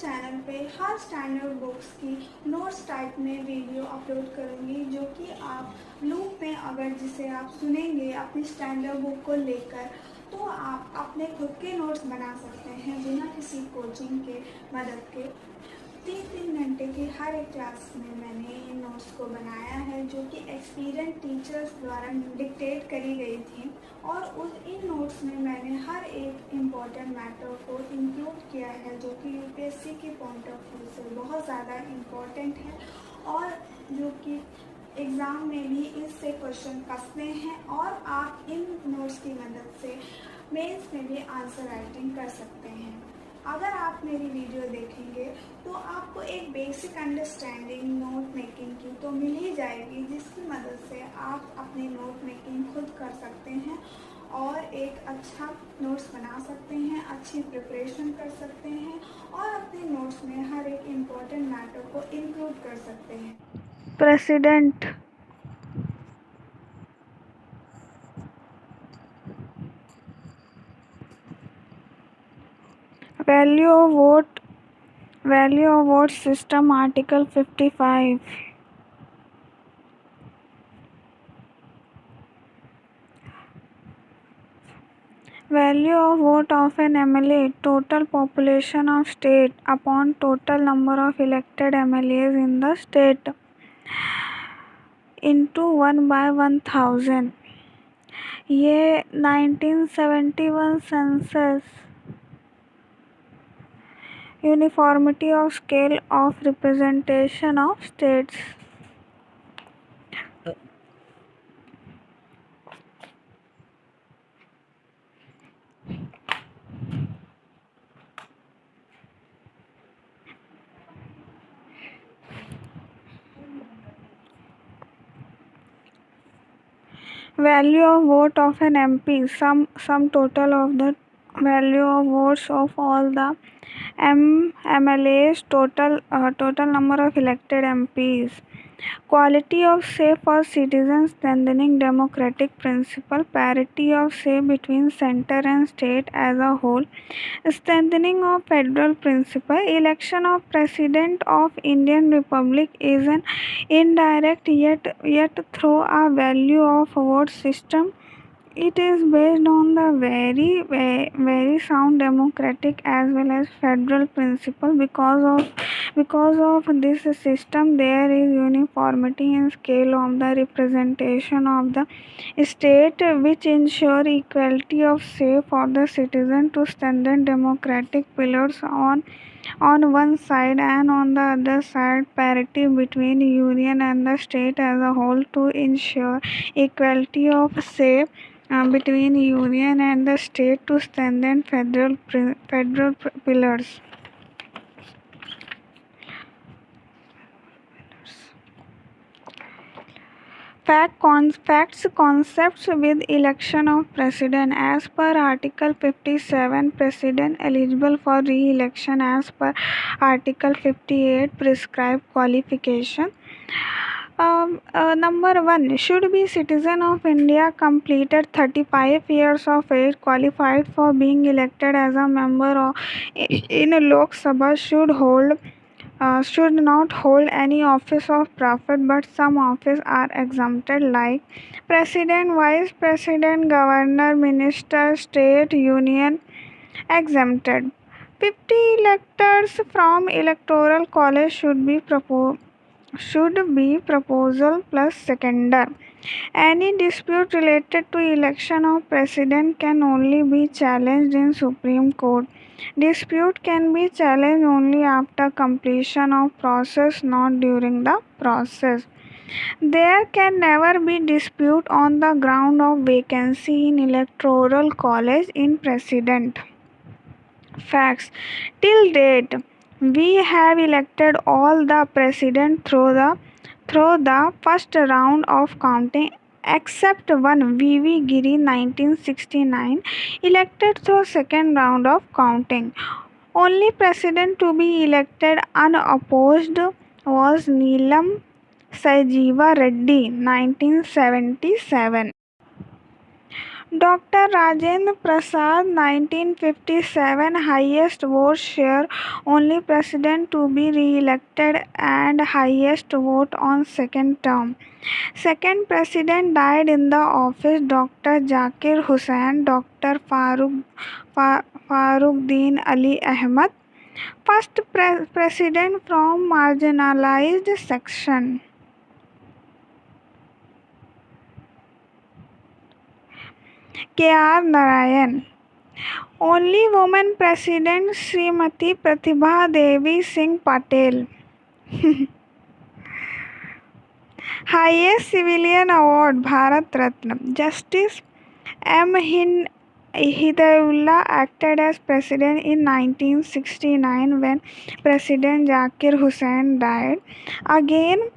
Channel पे हर standard books की notes type में वीडियो अपलोड करूँगी, जो कि आप लूप में अगर जिसे आप सुनेंगे अपनी स्टैंडर्ड बुक को लेकर, तो आप अपने खुद के नोट्स बना सकते हैं बिना किसी कोचिंग के मदद के। 3-3 घंटे की हर एक क्लास में मैंने इन नोट्स को बनाया है, जो कि एक्सपीरियंस टीचर्स द्वारा डिक्टेट करी गई थी, और इन नोट्स में मैंने हर एक इम्पॉर्टेंट मैटर को इंक्लूड किया है, जो कि यूपीएससी के पॉइंट ऑफ व्यू से बहुत ज़्यादा इम्पॉर्टेंट है, और जो कि एग्ज़ाम में भी इससे क्वेश्चन फंसते हैं, और आप इन नोट्स की मदद से मेंस में भी आंसर राइटिंग कर सकते हैं। अगर आप मेरी वीडियो देखेंगे तो आपको एक बेसिक अंडरस्टैंडिंग नोट मेकिंग की तो मिल ही जाएगी, जिसकी मदद से आप अपनी नोट मेकिंग खुद कर सकते हैं और एक अच्छा नोट्स बना सकते हैं, अच्छी प्रिपरेशन कर सकते हैं, और अपने नोट्स में हर एक इम्पॉर्टेंट मैटर को इंक्लूड कर सकते हैं। President value of vote system article 55. Value of vote of an MLA, total population of state upon total number of elected MLAs in the state, into 1/1000. ये 1971 census uniformity of scale of representation of states. Value of vote of an MP, sum total of the value of votes of all the MLAs, total number of elected MPs. Quality of say for citizens, strengthening democratic principle, parity of say between center and state as a whole, strengthening of federal principle. Election of President of Indian Republic is an indirect yet through a value of vote system. It is based on the very sound democratic as well as federal principle. Because of this system, there is uniformity in scale of the representation of the state, which ensure equality of say for the citizen to strengthen democratic pillars on one side, and on the other side parity between union and the state as a whole to ensure equality of say between union and the state to strengthen federal pillars. Facts concepts with election of president. As per Article 57, president eligible for re-election as per Article 58 prescribed qualification. Number 1 should be citizen of India, completed 35 years of age, qualified for being elected as a member of in a Lok Sabha, should not hold any office of profit, but some office are exempted like president, vice president, governor, minister, state, union exempted. 50 electors from electoral college should be proposal plus seconder. Any dispute related to election of president can only be challenged in Supreme Court. Dispute can be challenged only after completion of process, not during the process. There can never be dispute on the ground of vacancy in electoral college in president. Facts. Till date, we have elected all the president through the first round of counting, except one, V.V. Giri 1969, elected through second round of counting. Only president to be elected unopposed was Neelam Sajiva Reddy 1977. Dr. Rajendra Prasad, 1957, highest vote share, only president to be re-elected and highest vote on second term. Second president died in the office, Dr. Zakir Hussain, Dr. Farukdeen Ali Ahmed. First president from marginalized section. K.R. Narayan. Only woman president Srimati Pratibha Devi Singh Patel. Highest civilian award Bharat Ratna. Justice M. Hidayullah acted as president in 1969 when President Zakir Hussain died. Again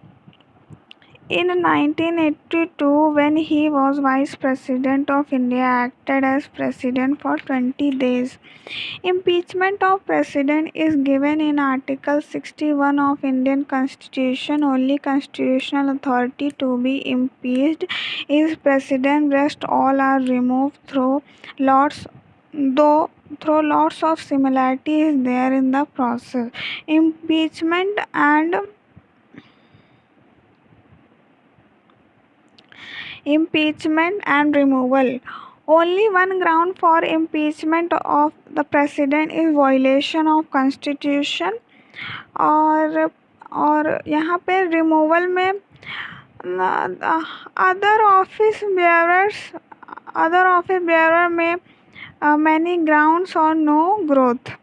in 1982, when he was Vice President of India, acted as President for 20 days. Impeachment of President is given in Article 61 of Indian Constitution. Only constitutional authority to be impeached is President. Rest all are removed through lots of similarity is there in the process. Impeachment and removal. Only one ground for impeachment of the president is violation of constitution. और यहाँ पे removal में other office bearer में many grounds or no growth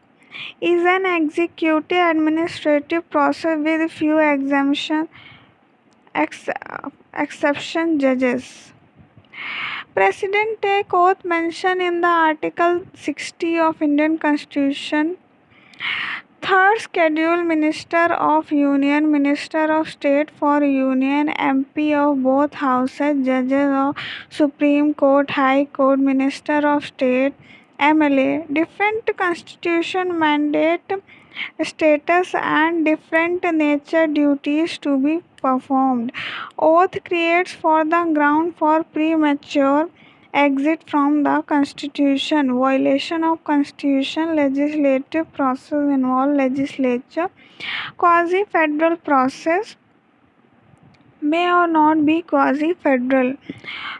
is an executive administrative process with few exception judges. President take oath mentioned in the Article 60 of Indian Constitution. Third schedule Minister of Union, Minister of State for Union, MP of both houses, judges of Supreme Court, High Court, Minister of State, MLA. Different constitution mandate status and different nature duties to be performed. Oath creates for the ground for premature exit from the constitution. Violation of constitution. Legislative process involve legislature. Quasi-federal process may or not be quasi-federal.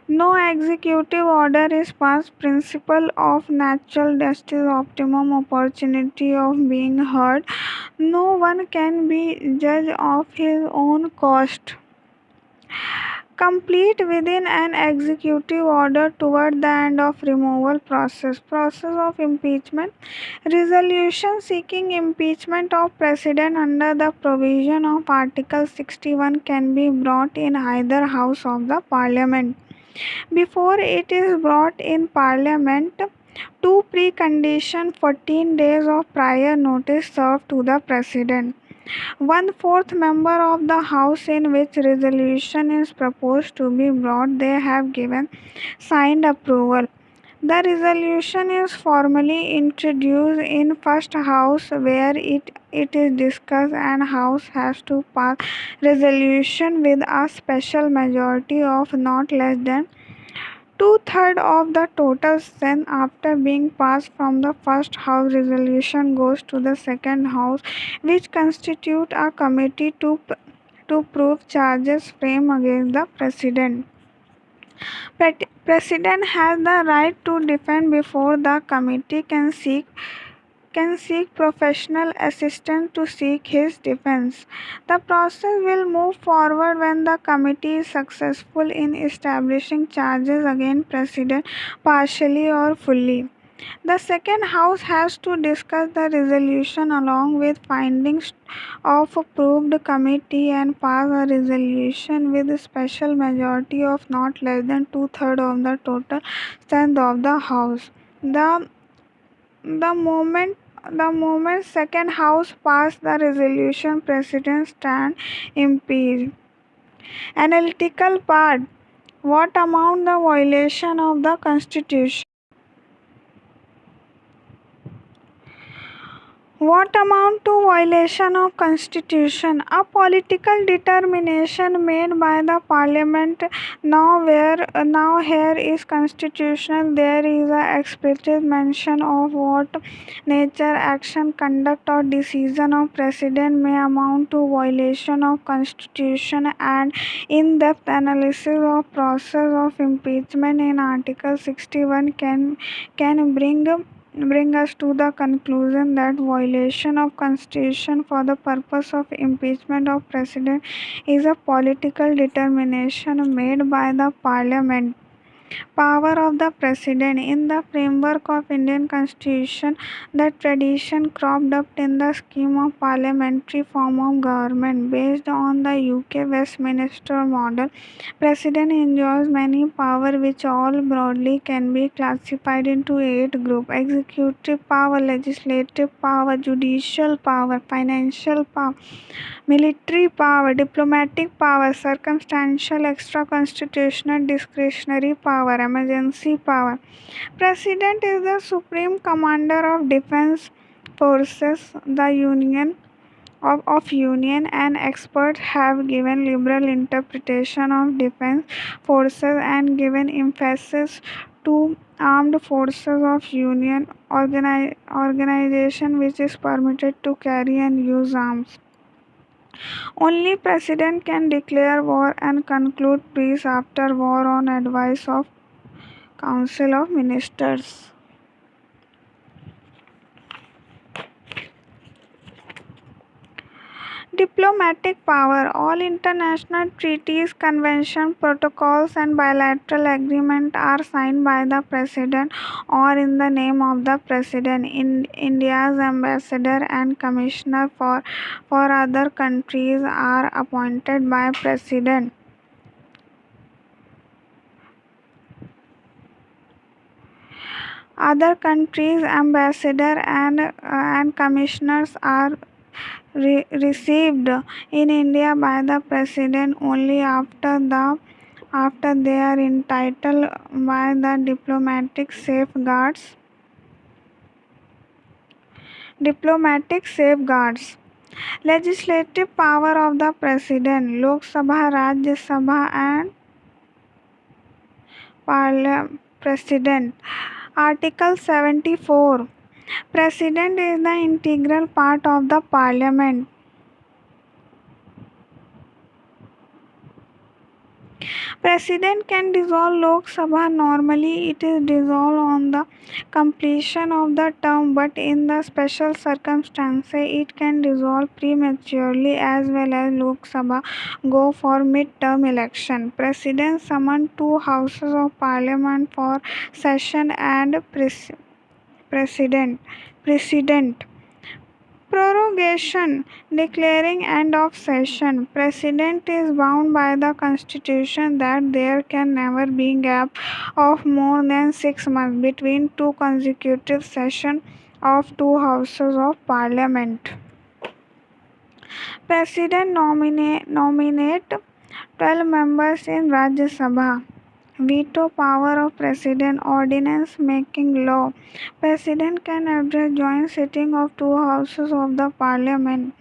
No executive order is passed. Principle of natural justice, optimum opportunity of being heard. No one can be judge of his own cost. Complete within an executive order toward the end of removal process. Process of impeachment. Resolution seeking impeachment of president under the provision of Article 61 can be brought in either house of the parliament. Before it is brought in parliament, two precondition 14 days of prior notice served to the president. 1/4 member of the house in which resolution is proposed to be brought, they have given signed approval. The resolution is formally introduced in first house where it is discussed, and house has to pass resolution with a special majority of not less than 2/3 of the total strength. After being passed from the first house, resolution goes to the second house, which constitute a committee to prove charges framed against the president. President has the right to defend before the committee can seek professional assistance to seek his defense. The process will move forward when the committee is successful in establishing charges against President partially or fully. The second house has to discuss the resolution along with findings of approved committee and pass a resolution with a special majority of not less than 2/3 of the total strength of the house. The moment second house passed the resolution, president stand impeached. Analytical part. What amount the violation of the constitution? What amount to violation of constitution? A political determination made by the parliament. Now here is constitutional. There is a explicit mention of what nature, action, conduct or decision of president may amount to violation of constitution, and in-depth analysis of process of impeachment in Article 61 can bring us to the conclusion that violation of constitution for the purpose of impeachment of president is a political determination made by the parliament. Power of the president. In the framework of Indian constitution, the tradition cropped up in the scheme of parliamentary form of government based on the UK Westminster model. President enjoys many power which all broadly can be classified into 8 groups: executive power, legislative power, judicial power, financial power, military power, diplomatic power, circumstantial, extra-constitutional, discretionary power, emergency power. President is the supreme commander of defense forces. The Union and experts have given liberal interpretation of defense forces and given emphasis to armed forces of Union organization which is permitted to carry and use arms. Only president can declare war and conclude peace after war on advice of Council of Ministers. Diplomatic power. All international treaties, conventions, protocols and bilateral agreements are signed by the President or in the name of the President. India's ambassador and commissioner for other countries are appointed by President. Other countries' ambassador and commissioners are received in India by the President only after they are entitled by the diplomatic safeguards. Legislative power of the President. Lok Sabha, Rajya Sabha and President. Article 74. President is the integral part of the Parliament. President can dissolve Lok Sabha. Normally, it is dissolved on the completion of the term, but in the special circumstances, it can dissolve prematurely as well as Lok Sabha go for mid-term election. President summoned 2 houses of Parliament for session and President. Prorogation. Declaring end of session. President is bound by the Constitution that there can never be gap of more than 6 months between 2 consecutive sessions of 2 houses of Parliament. President nominate 12 members in Rajya Sabha. Veto power of President. Ordinance making law. President can address joint sitting of 2 houses of the Parliament.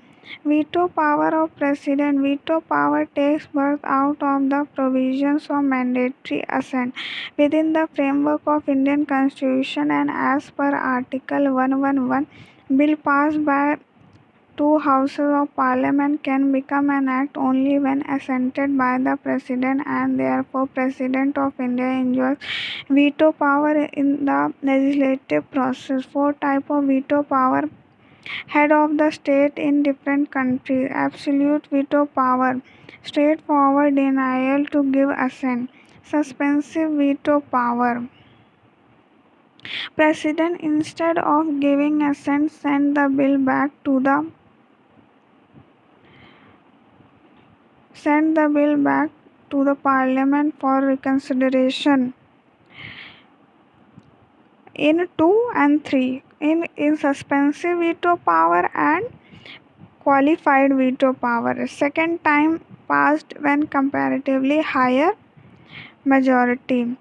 Veto power of President. Veto power takes birth out of the provisions of mandatory assent within the framework of Indian Constitution and as per Article 111. Bill passed by 2 houses of Parliament can become an act only when assented by the President, and therefore President of India enjoys veto power in the legislative process. 4 types of veto power. Head of the state in different countries. Absolute veto power. Straightforward denial to give assent. Suspensive veto power. President, instead of giving assent, send the bill back to the Parliament for reconsideration. In 2 and 3. In suspensive veto power and qualified veto power. Second time passed when comparatively higher majority.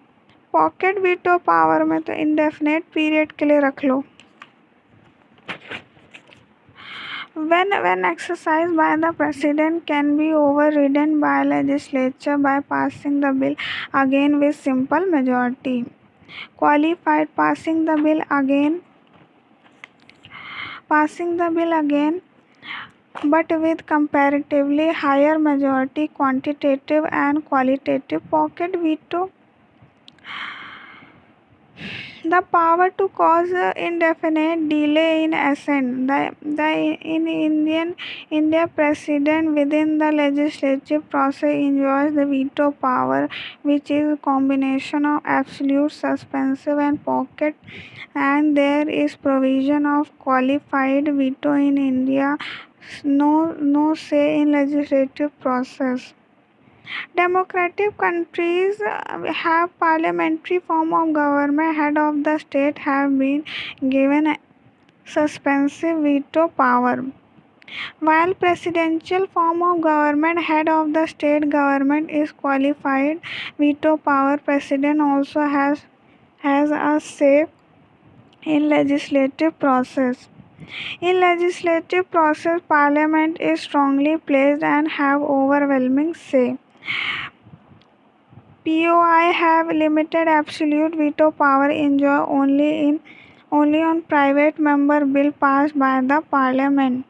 Pocket veto power में तो indefinite period के लिए रख लो. when exercised by the President, can be overridden by legislature by passing the bill again with simple majority. Qualified passing the bill again but with comparatively higher majority, quantitative and qualitative pocket veto. The power to cause indefinite delay in assent. In India, president within the legislative process enjoys the veto power, which is a combination of absolute, suspensive, and pocket. And there is provision of qualified veto in India. No say in legislative process. Democratic countries have parliamentary form of government. Head of the state have been given a suspensive veto power. While presidential form of government, head of the state government is qualified veto power. President also has a say in legislative process. In legislative process, parliament is strongly placed and have overwhelming say. POI have limited absolute veto power enjoy only on private member bill passed by the parliament.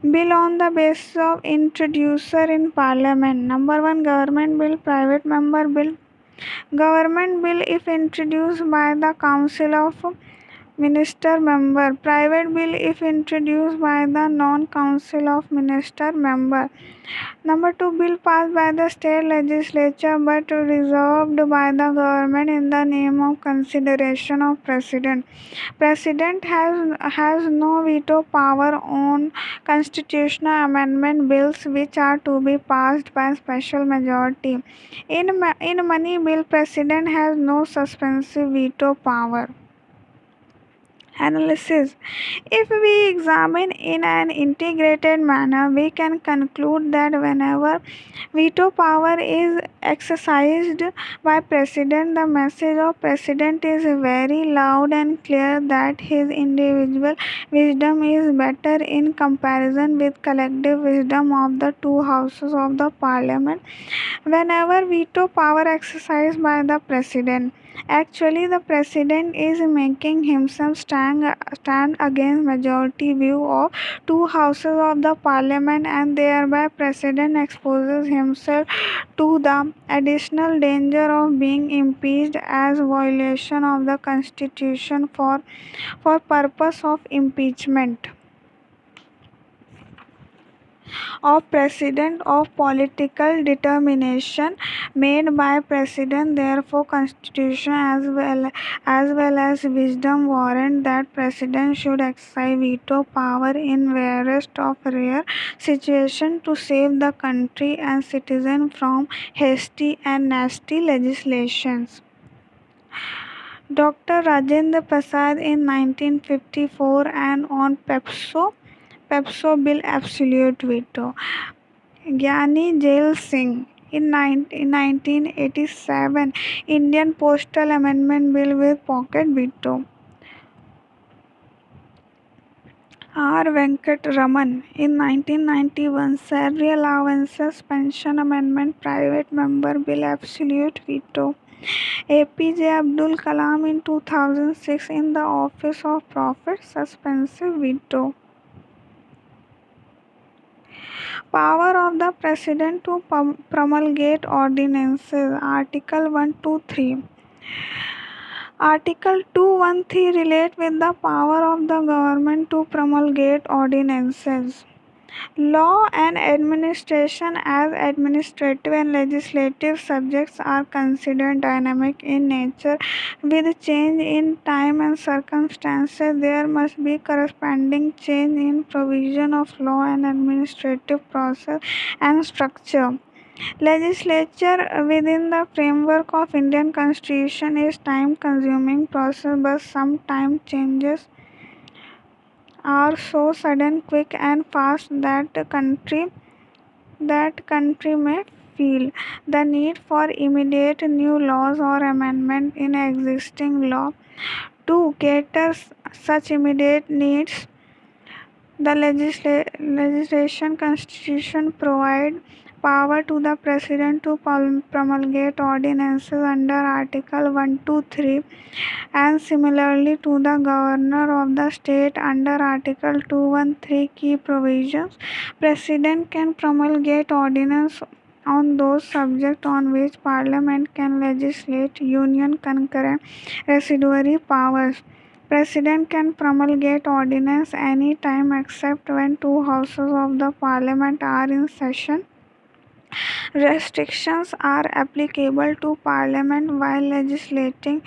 Bill on the basis of introducer in parliament. Number 1, government bill, private member bill. Government bill if introduced by the council of minister member. Private bill if introduced by the non-council of minister member. Number 2, bill passed by the state legislature but reserved by the government in the name of consideration of president. President has no veto power on constitutional amendment bills which are to be passed by special majority. In money bill, president has no suspensive veto power. Analysis. If we examine in an integrated manner, we can conclude that whenever veto power is exercised by president, the message of president is very loud and clear that his individual wisdom is better in comparison with collective wisdom of the two houses of the parliament. Whenever veto power exercised by the president, actually the president is making himself stand against majority view of two houses of the parliament, and thereby president exposes himself to the additional danger of being impeached as violation of the constitution for purpose of impeachment of president of political determination made by president. Therefore constitution as well as wisdom warrant that president should exercise veto power in rarest of rare situation to save the country and citizen from hasty and nasty legislations. Dr. Rajendra Prasad in 1954 and on PEPSO bill absolute veto. Gyani Jail Singh in 1987 Indian Postal Amendment Bill with pocket veto. R. Venkataraman in 1991 Salary Allowances Pension Amendment Private Member Bill absolute veto. APJ Abdul Kalam in 2006 in the Office of Prophet suspensive veto. Power of the President to promulgate ordinances. Article 123. Article 213 relate with the power of the government to promulgate ordinances. Law and administration as administrative and legislative subjects are considered dynamic in nature. With change in time and circumstances, there must be corresponding change in provision of law and administrative process and structure. Legislature within the framework of Indian Constitution is time-consuming process, but sometimes changes are so sudden, quick, and fast that country may feel the need for immediate new laws or amendment in existing law. To cater such immediate needs, The legislation constitution provide power to the president to promulgate ordinances under Article 123 and similarly to the governor of the state under Article 213 key provisions. President can promulgate ordinance on those subjects on which Parliament can legislate union concurrent residuary powers. President can promulgate ordinance any time except when two houses of the Parliament are in session. Restrictions are applicable to Parliament while legislating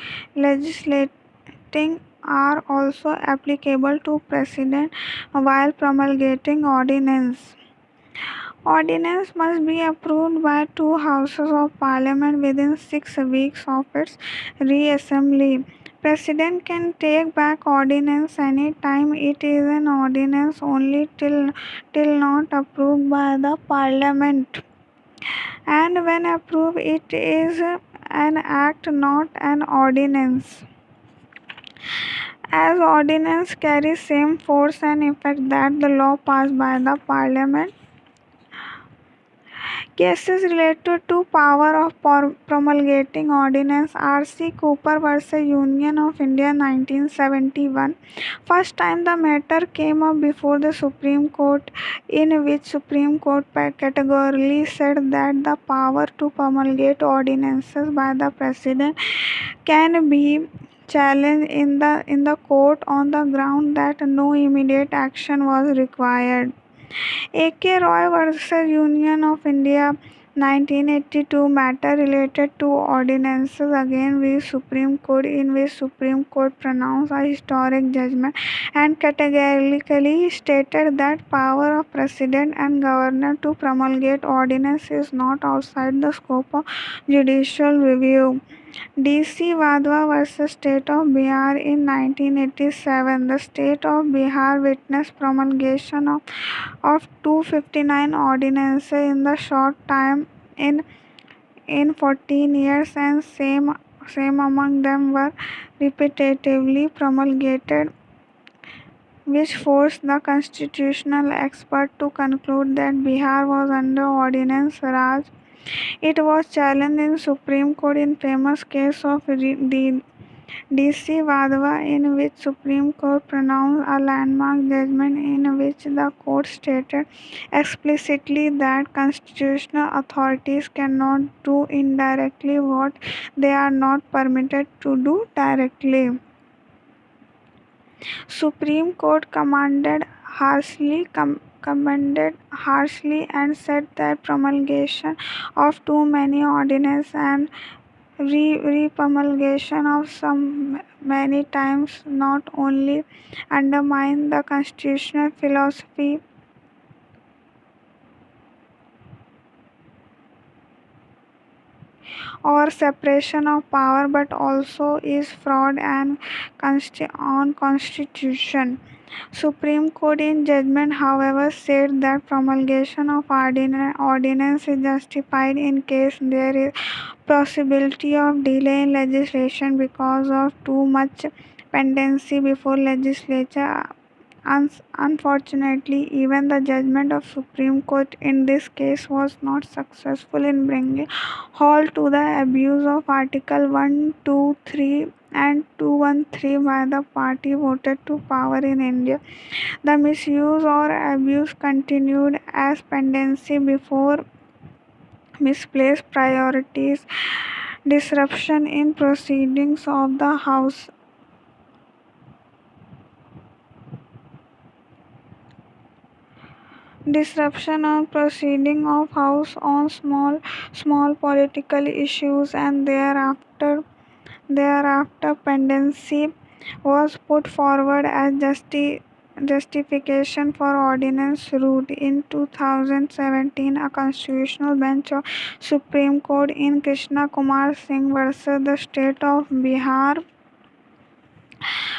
are also applicable to President while promulgating ordinance. Ordinance must be approved by two houses of Parliament within 6 weeks of its reassembly. President can take back ordinance any time it is an ordinance only till not approved by the Parliament. And when approved, it is an act, not an ordinance. As ordinance carries same force and effect that the law passed by the Parliament. Cases related to power of promulgating ordinance. R.C. Cooper vs. Union of India 1971. First time the matter came up before the Supreme Court, in which Supreme Court categorically said that the power to promulgate ordinances by the President can be challenged in the court on the ground that no immediate action was required. A.K. Roy vs. Union of India 1982 matter related to ordinances again with Supreme Court, in which Supreme Court pronounced a historic judgment and categorically stated that power of President and Governor to promulgate ordinance is not outside the scope of judicial review. D.C. Wadhwa vs. State of Bihar in 1987. The State of Bihar witnessed promulgation of 259 ordinances in the short time in 14 years, and same among them were repetitively promulgated, which forced the constitutional expert to conclude that Bihar was under ordinance Raj. It was challenged in Supreme Court in famous case of D.C. Wadhwa, in which Supreme Court pronounced a landmark judgment in which the court stated explicitly that constitutional authorities cannot do indirectly what they are not permitted to do directly. Supreme Court commended harshly and said that promulgation of too many ordinances and re-promulgation of some many times not only undermine the constitutional philosophy or separation of power but also is fraud and on constitution. Supreme Court in judgment, however, said that promulgation of ordinance is justified in case there is possibility of delay in legislation because of too much pendency before legislature. Unfortunately, even the judgment of Supreme Court in this case was not successful in bringing halt to the abuse of Article 123 and 213 by the party voted to power in India. The misuse or abuse continued as pendency before misplaced priorities, disruption in proceedings of the House. Disruption of proceeding of House on small political issues, and thereafter pendency was put forward as justification for ordinance route. In 2017, a constitutional bench of Supreme Court in Krishna Kumar Singh versus the State of Bihar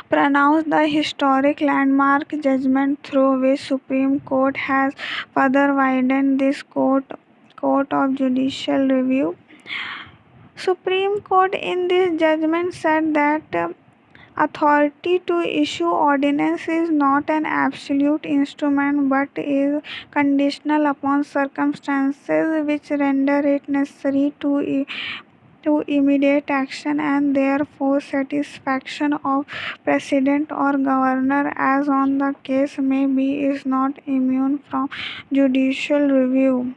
pronounced the historic landmark judgment through which Supreme Court has further widened this court of judicial review. Supreme Court in this judgment said that Authority to issue ordinance is not an absolute instrument but is conditional upon circumstances which render it necessary to immediate action, and therefore satisfaction of president or governor, as on the case may be, is not immune from judicial review.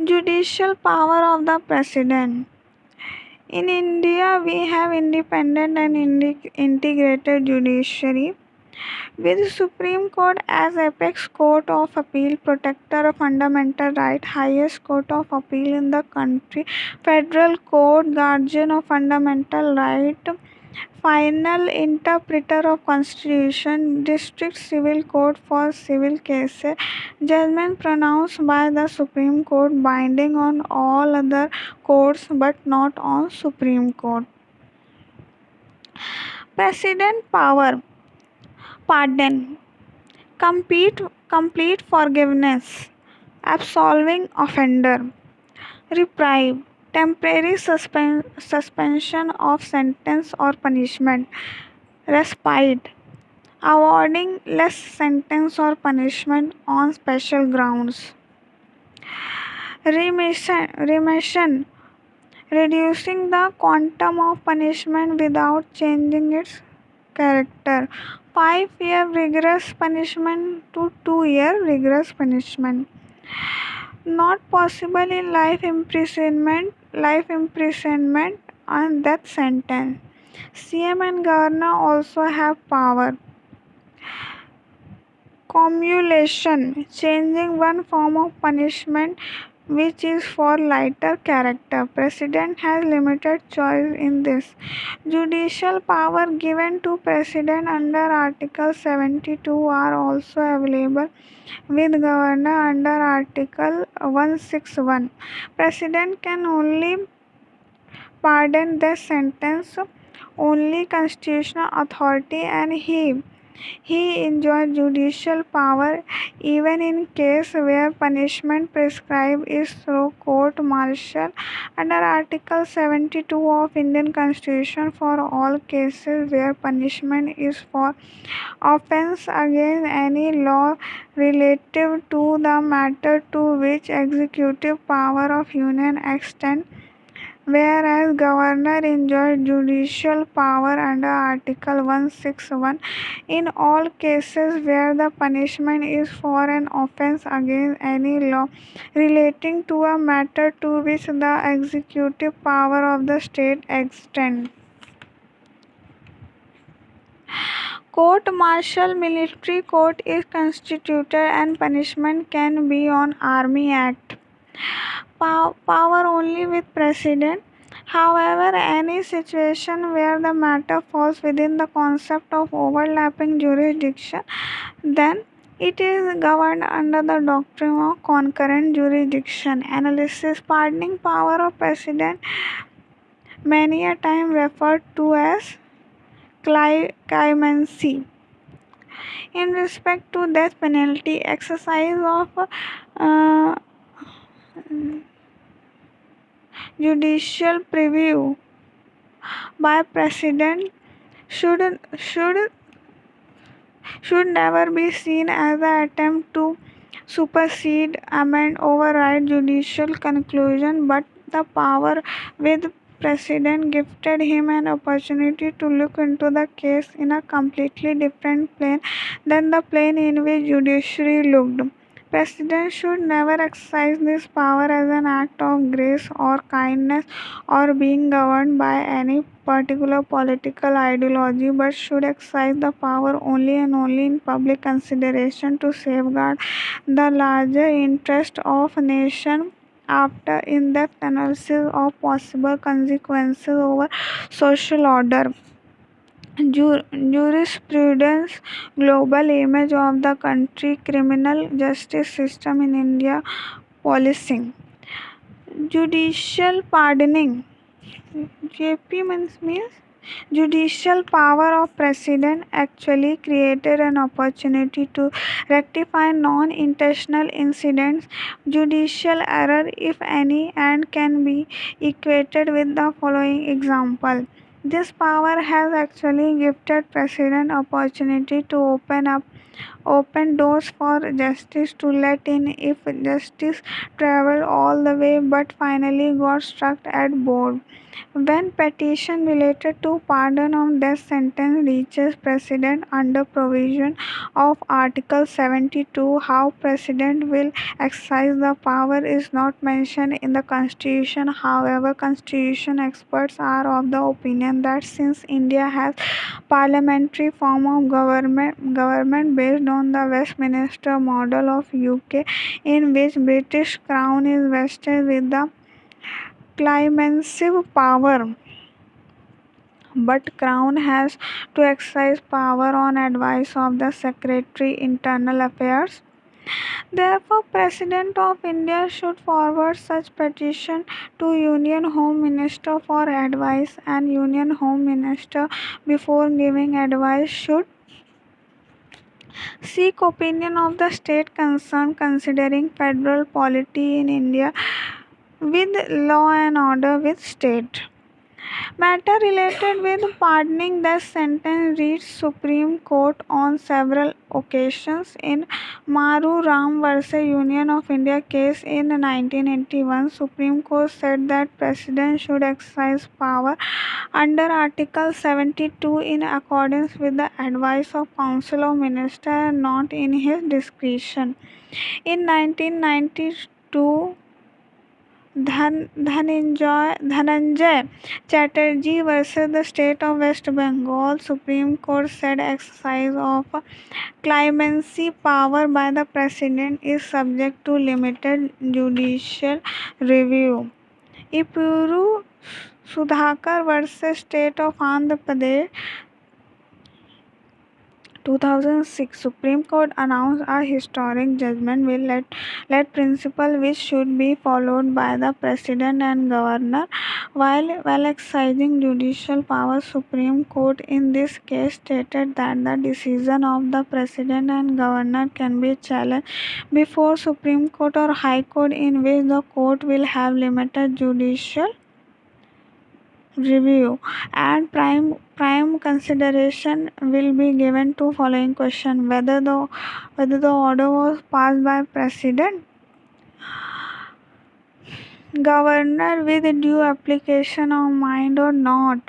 Judicial power of the president. In India, we have independent and integrated judiciary, with Supreme Court as apex court of appeal, protector of fundamental right, highest court of appeal in the country, federal court, guardian of fundamental right, final interpreter of constitution, district civil court for civil cases, judgment pronounced by the Supreme Court binding on all other courts but not on Supreme Court. President power. Pardon, complete forgiveness, absolving offender, reprieve, temporary suspension of sentence or punishment, respite, awarding less sentence or punishment on special grounds, remission, reducing the quantum of punishment without changing its character. 5-year rigorous punishment to 2-year rigorous punishment. Not possible in life imprisonment and death sentence. CM and governor also have power. Cumulation, changing one form of punishment which is for lighter character. President has limited choice in this. Judicial power given to President under Article 72 are also available with Governor under Article 161. President can only pardon death sentence, only constitutional authority, and he enjoys judicial power even in case where punishment prescribed is through court martial under Article 72 of Indian Constitution for all cases where punishment is for offence against any law relative to the matter to which executive power of Union extends, whereas governor enjoys judicial power under Article 161 in all cases where the punishment is for an offence against any law relating to a matter to which the executive power of the state extends. Court martial military court is constituted and punishment can be on Army Act. Power only with president. However, any situation where the matter falls within the concept of overlapping jurisdiction, then it is governed under the doctrine of concurrent jurisdiction. Analysis. Pardoning power of president, many a time referred to as clemency. In respect to death penalty, exercise of judicial preview by president should never be seen as an attempt to supersede, amend, override judicial conclusion, but the power with president gifted him an opportunity to look into the case in a completely different plane than the plane in which judiciary looked. President should never exercise this power as an act of grace or kindness or being governed by any particular political ideology, but should exercise the power only and only in public consideration to safeguard the larger interest of nation after in-depth analysis of possible consequences over social order. Jurisprudence, global image of the country, criminal justice system in India, policing. Judicial pardoning. JP means Judicial power of president actually created an opportunity to rectify non-intentional incidents, judicial error if any, and can be equated with the following example. This power has actually gifted president opportunity to open doors for justice to let in if justice traveled all the way but finally got stuck at board. When petition related to pardon of death sentence reaches President under provision of Article 72, how President will exercise the power is not mentioned in the Constitution. However, Constitution experts are of the opinion that since India has parliamentary form of government based on the Westminster model of UK, in which British Crown is vested with the clemency power, but Crown has to exercise power on advice of the Secretary Internal Affairs. Therefore, President of India should forward such petition to Union Home Minister for advice, and Union Home Minister before giving advice should seek opinion of the state concerned considering federal polity in India with law and order with state. Matter related with pardoning the sentence reached Supreme Court on several occasions. In Maru Ram vs. Union of India case in 1981, Supreme Court said that President should exercise power under Article 72 in accordance with the advice of Council of Ministers and not in his discretion. In 1992, Dhananjay Chatterjee versus the State of West Bengal, Supreme Court said exercise of clemency power by the President is subject to limited judicial review. Ipuru Sudhakar versus State of Andhra Pradesh, 2006, Supreme Court announced a historic judgment will let principle which should be followed by the President and Governor while exercising judicial power. Supreme Court in this case stated that the decision of the President and Governor can be challenged before Supreme Court or High Court, in which the court will have limited judicial review, and prime consideration will be given to following question: whether the order was passed by President, Governor with due application of mind or not,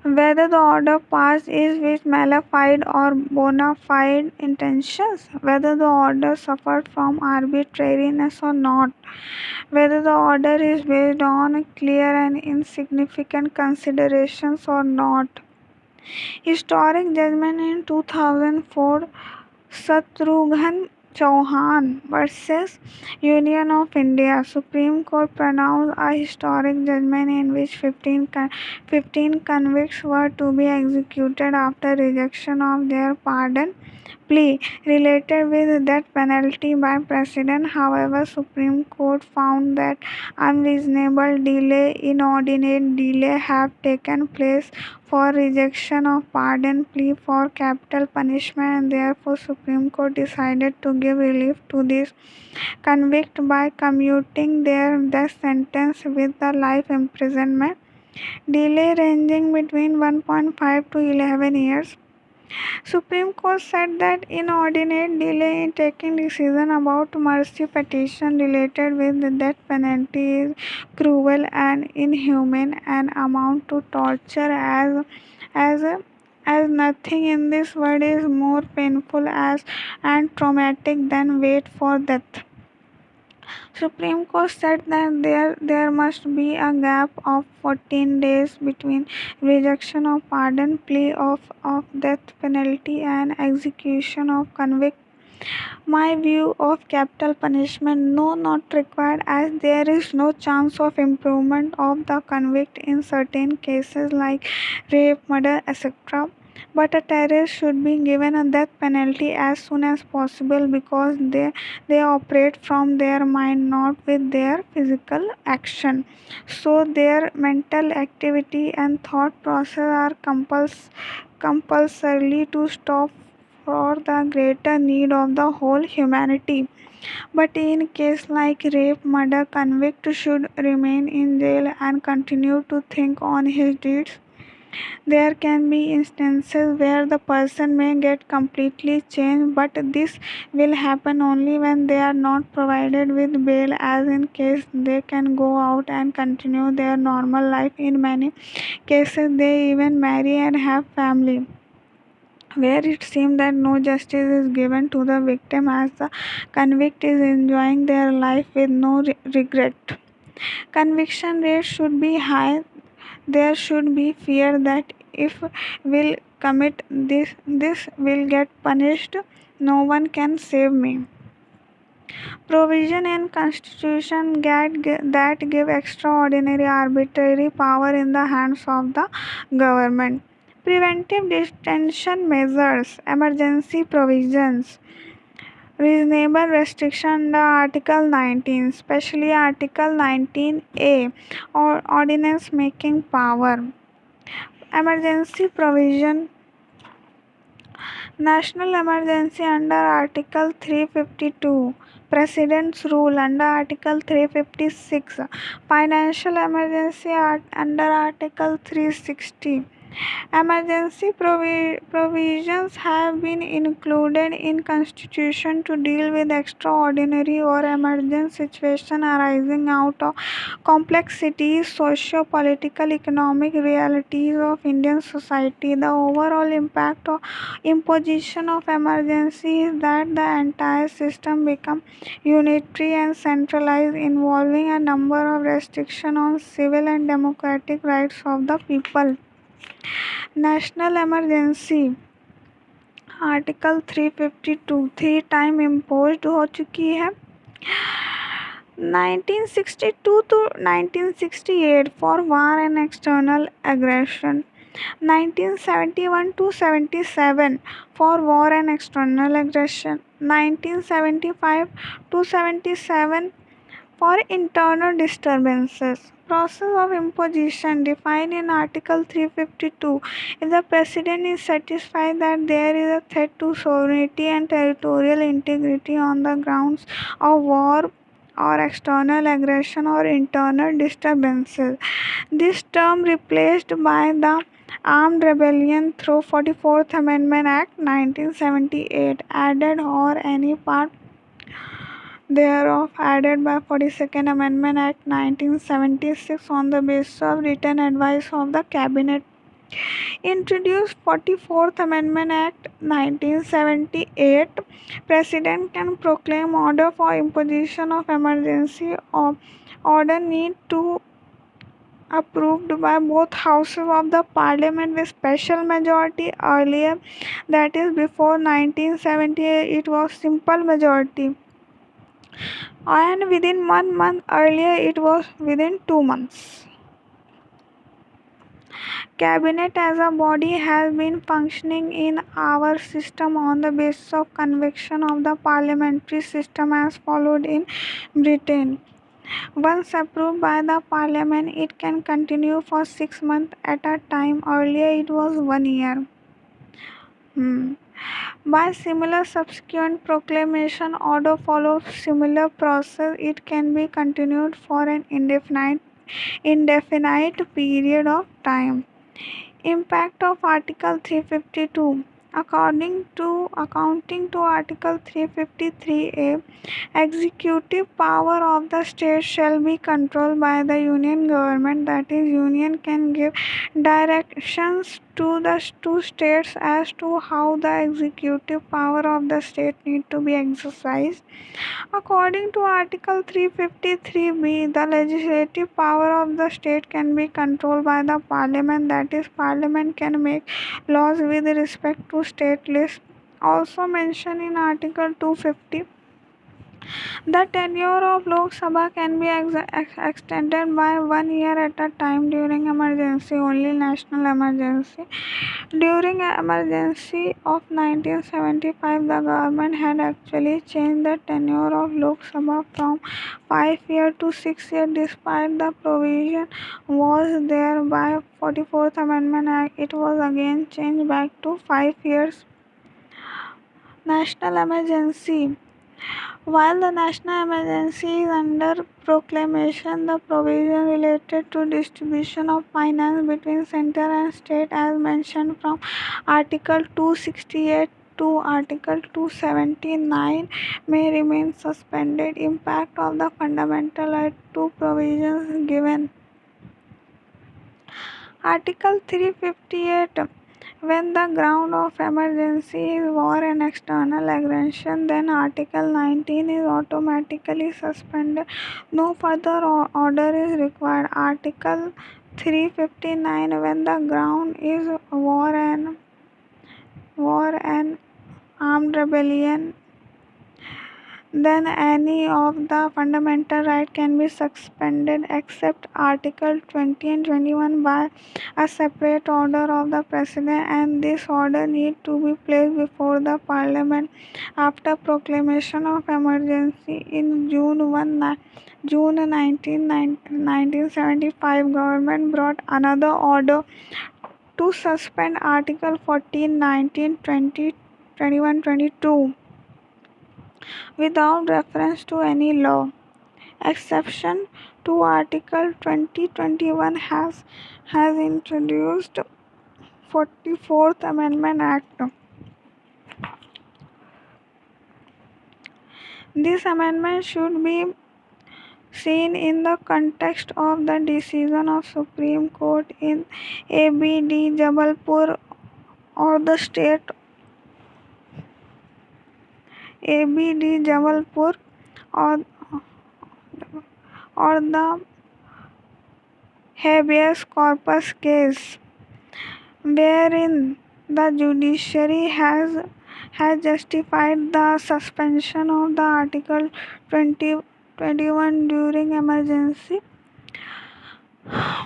whether the order passed is with malified or bona fide intentions, whether the order suffered from arbitrariness or not, whether the order is based on clear and insignificant considerations or not. Historic judgment in 2004, Shatrughan Chauhan versus Union of India. Supreme Court pronounced a historic judgment in which 15 convicts were to be executed after rejection of their pardon plea related with death penalty by President. However, Supreme Court found that unreasonable delay, inordinate delay have taken place for rejection of pardon plea for capital punishment, and therefore Supreme Court decided to give relief to these convicts by commuting their death sentence with a life imprisonment, delay ranging between 1.5 to 11 years. Supreme Court said that inordinate delay in taking decision about mercy petition related with the death penalty is cruel and inhumane and amount to torture as nothing in this world is more painful and traumatic than wait for death. Supreme Court said that there must be a gap of 14 days between rejection of pardon plea of death penalty and execution of convict. My view of capital punishment, no, not required, as there is no chance of improvement of the convict in certain cases like rape, murder, etc. But a terrorist should be given a death penalty as soon as possible because they operate from their mind, not with their physical action. So their mental activity and thought process are compulsorily to stop for the greater need of the whole humanity. But in case like rape, murder, convict should remain in jail and continue to think on his deeds. There can be instances where the person may get completely changed, but this will happen only when they are not provided with bail, as in case they can go out and continue their normal life. In many cases, they even marry and have family where it seems that no justice is given to the victim as the convict is enjoying their life with no regret. Conviction rates should be high. There should be fear that if will commit this will get punished. No one can save me. Provision in constitution that give extraordinary arbitrary power in the hands of the government. Preventive detention measures, emergency provisions, reasonable restriction under Article 19, especially Article 19A, or ordinance making power. Emergency provision, national emergency under Article 352, President's rule under Article 356, financial emergency under Article 360. Emergency provisions have been included in Constitution to deal with extraordinary or emergent situations arising out of complexities, socio-political, economic realities of Indian society. The overall impact of imposition of emergency is that the entire system becomes unitary and centralized, involving a number of restrictions on civil and democratic rights of the people. National emergency article 352 three time imposed हो चुकी है 1962 to 1968 for war and external aggression, 1971 to 77 for war and external aggression, 1975 to 77 for internal disturbances. Process of imposition defined in Article 352. If the President is satisfied that there is a threat to sovereignty and territorial integrity on the grounds of war or external aggression or internal disturbances. This term replaced by the Armed Rebellion through 44th Amendment Act 1978 added or any part thereof added by 42nd Amendment Act 1976 on the basis of written advice of the Cabinet. Introduced 44th Amendment Act 1978, President can proclaim order for imposition of emergency or order need to approved by both houses of the parliament with special majority. Earlier, that is before 1978, it was simple majority, and within 1 month. Earlier it was within 2 months. Cabinet as a body has been functioning in our system on the basis of conviction of the parliamentary system as followed in Britain. Once approved by the parliament, it can continue for 6 months at a time. Earlier it was 1 year. By similar subsequent proclamation order follows similar process, it can be continued for an indefinite period of time. Impact of Article 352. Accounting to Article 353A, executive power of the state shall be controlled by the union government. That is, union can give directions to the two states as to how the executive power of the state need to be exercised. According to Article 353B, the legislative power of the state can be controlled by the parliament. That is, parliament can make laws with respect to state lists. Also mentioned in Article 250, The tenure of Lok Sabha can be extended by 1 year at a time during emergency, only national emergency. During emergency of 1975, the government had actually changed the tenure of Lok Sabha from 5 years to 6 years. Despite the provision was there by 44th Amendment Act, it was again changed back to 5 years. National emergency. While the national emergency is under proclamation, the provision related to distribution of finance between center and state as mentioned from Article 268 to Article 279 may remain suspended. Impact of the fundamental right to provisions given. Article 358. When the ground of emergency is war and external aggression, then Article 19 is automatically suspended. No further order is required. Article 359. When the ground is war and armed rebellion, then any of the fundamental rights can be suspended except Article 20 and 21 by a separate order of the President, and this order need to be placed before the Parliament after proclamation of emergency in June 1975. Government brought another order to suspend Article 14, 19, 20, 21, 22 without reference to any law. Exception to Article 2021 has introduced 44th Amendment Act. This amendment should be seen in the context of the decision of Supreme Court in ABD Jabalpur or the state ABD Jabalpur or the habeas corpus case, wherein the judiciary has justified the suspension of the Article 2021 during emergency.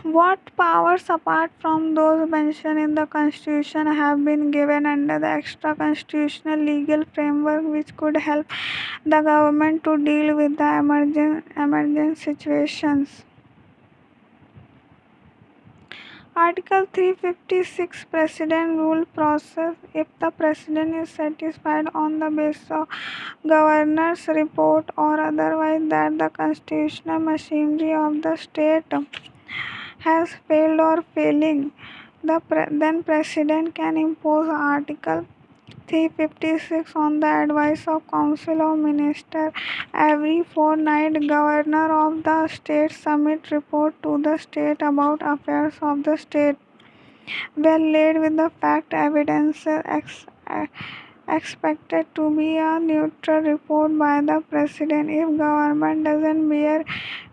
What powers apart from those mentioned in the Constitution have been given under the extra constitutional legal framework which could help the government to deal with the emergent situations? Article 356 President Rule Process. If the President is satisfied on the basis of Governor's report or otherwise that the constitutional machinery of the state has failed or failing, then President can impose Article 356 on the advice of Council of Ministers. Every fortnight, Governor of the state submit report to the state about affairs of the state, well laid with the fact evidence expected to be a neutral report by the President.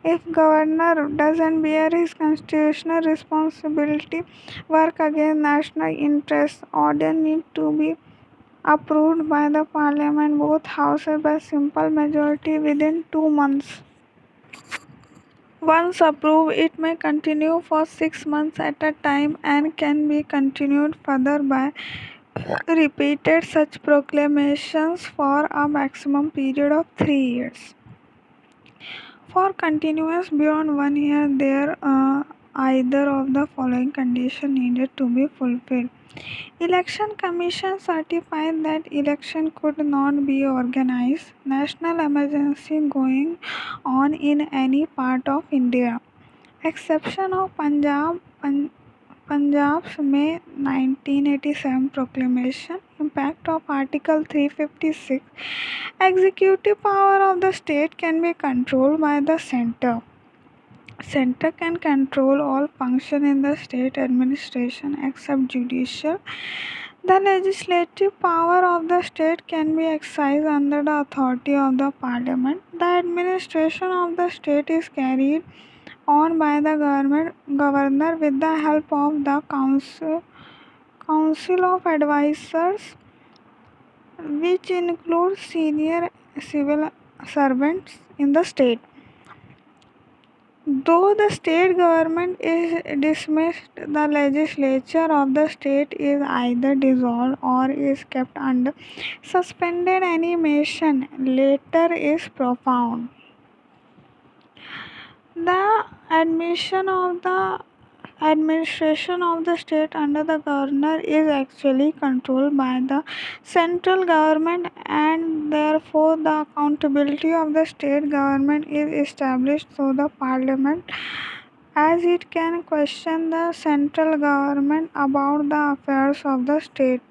If Governor doesn't bear his constitutional responsibility, work against national interests, order need to be approved by the Parliament, both houses by simple majority within 2 months. Once approved, it may continue for 6 months at a time and can be continued further by repeated such proclamations for a maximum period of 3 years. For continuance beyond 1 year, there are either of the following conditions needed to be fulfilled. Election Commission certified that election could not be organized. National emergency going on in any part of India. Exception of Punjab's May 1987 proclamation. Impact of Article 356. Executive power of the state can be controlled by the center. Center can control all function in the state administration except judicial. The legislative power of the state can be exercised under the authority of the Parliament. The administration of the state is carried on by the governor with the help of the council of advisors, which includes senior civil servants in the state. Though the state government is dismissed, the legislature of the state is either dissolved or is kept under suspended animation. Later is profound. The admission of the administration of the state under the governor is actually controlled by the central government, and therefore the accountability of the state government is established through the parliament, as it can question the central government about the affairs of the state.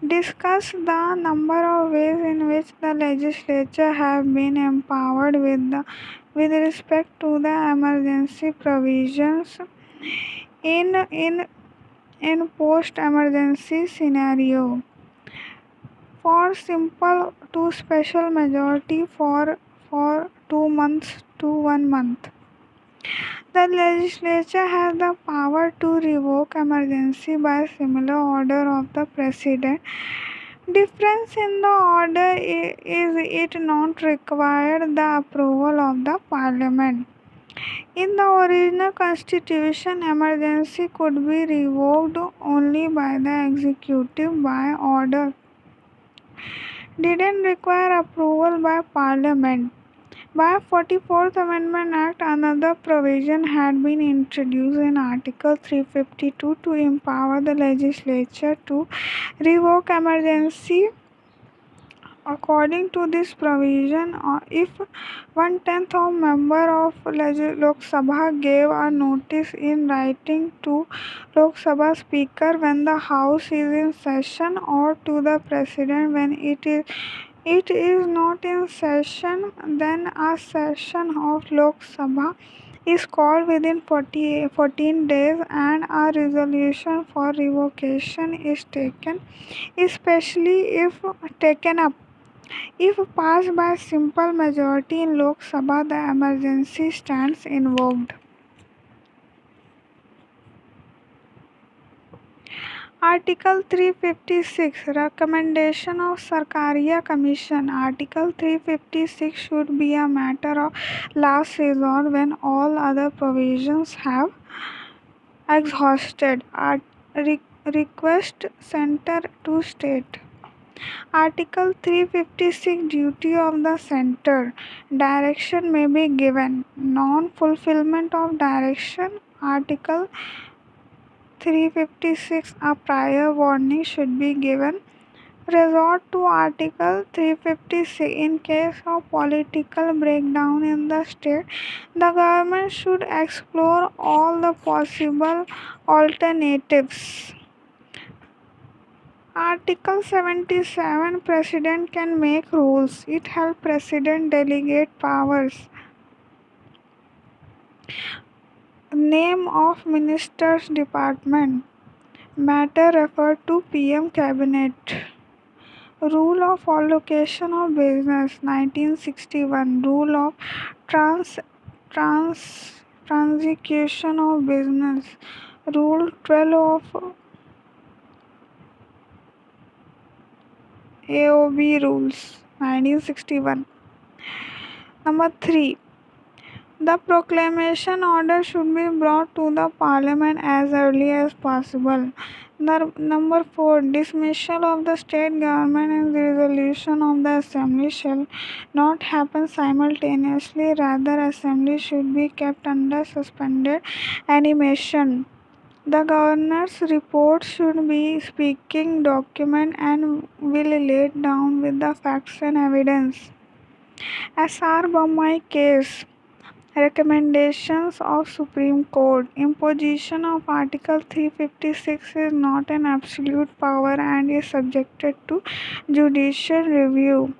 Discuss the number of ways in which the legislature have been empowered with respect to the emergency provisions in post-emergency scenario. For simple to special majority for 2 months to 1 month. The legislature has the power to revoke emergency by similar order of the president. Difference in the order is it not required the approval of the parliament. In the original constitution, emergency could be revoked only by the executive by order. Didn't require approval by parliament. By 44th Amendment Act, another provision had been introduced in Article 352 to empower the legislature to revoke emergency. According to this provision, if 1/10 of member of Lok Sabha gave a notice in writing to Lok Sabha Speaker when the House is in session, or to the President when it is not in session, then a session of Lok Sabha is called within 14 days and a resolution for revocation is taken, especially if taken up. If passed by simple majority in Lok Sabha, the emergency stands invoked. Article 356 Recommendation of Sarkariya Commission. Article 356 should be a matter of last resort when all other provisions have exhausted. Request center to state. Article 356 Duty of the Center. Direction may be given. Non-fulfillment of direction. Article 356 A prior warning should be given. Resort to Article 356 in case of political breakdown in the state. The government should explore all the possible alternatives. Article 77 President can make rules. It helps President delegate powers. Name of Minister's Department. Matter referred to PM Cabinet. Rule of allocation of business 1961. Rule of transaction of business. Rule 12 of AOB rules 1961. Number 3. The proclamation order should be brought to the parliament as early as possible. Number 4. Dismissal of the state government and the resolution of the assembly shall not happen simultaneously. Rather, assembly should be kept under suspended animation. The governor's report should be speaking document and will laid down with the facts and evidence. S.R. Bommai case. Recommendations of Supreme Court. Imposition of Article 356 is not an absolute power and is subjected to judicial review.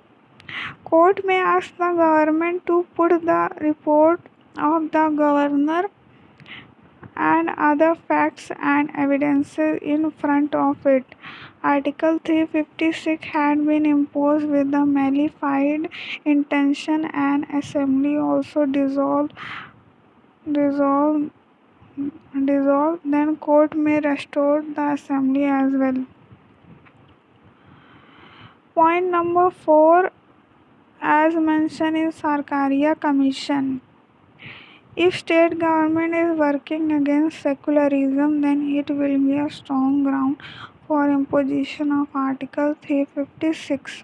Court may ask the government to put the report of the governor and other facts and evidences in front of it. Article 356 had been imposed with the malified intention, and assembly also dissolved, then court may restore the assembly as well. Point number 4. as mentioned in Sarkaria Commission. If state government is working against secularism, then it will be a strong ground for imposition of Article 356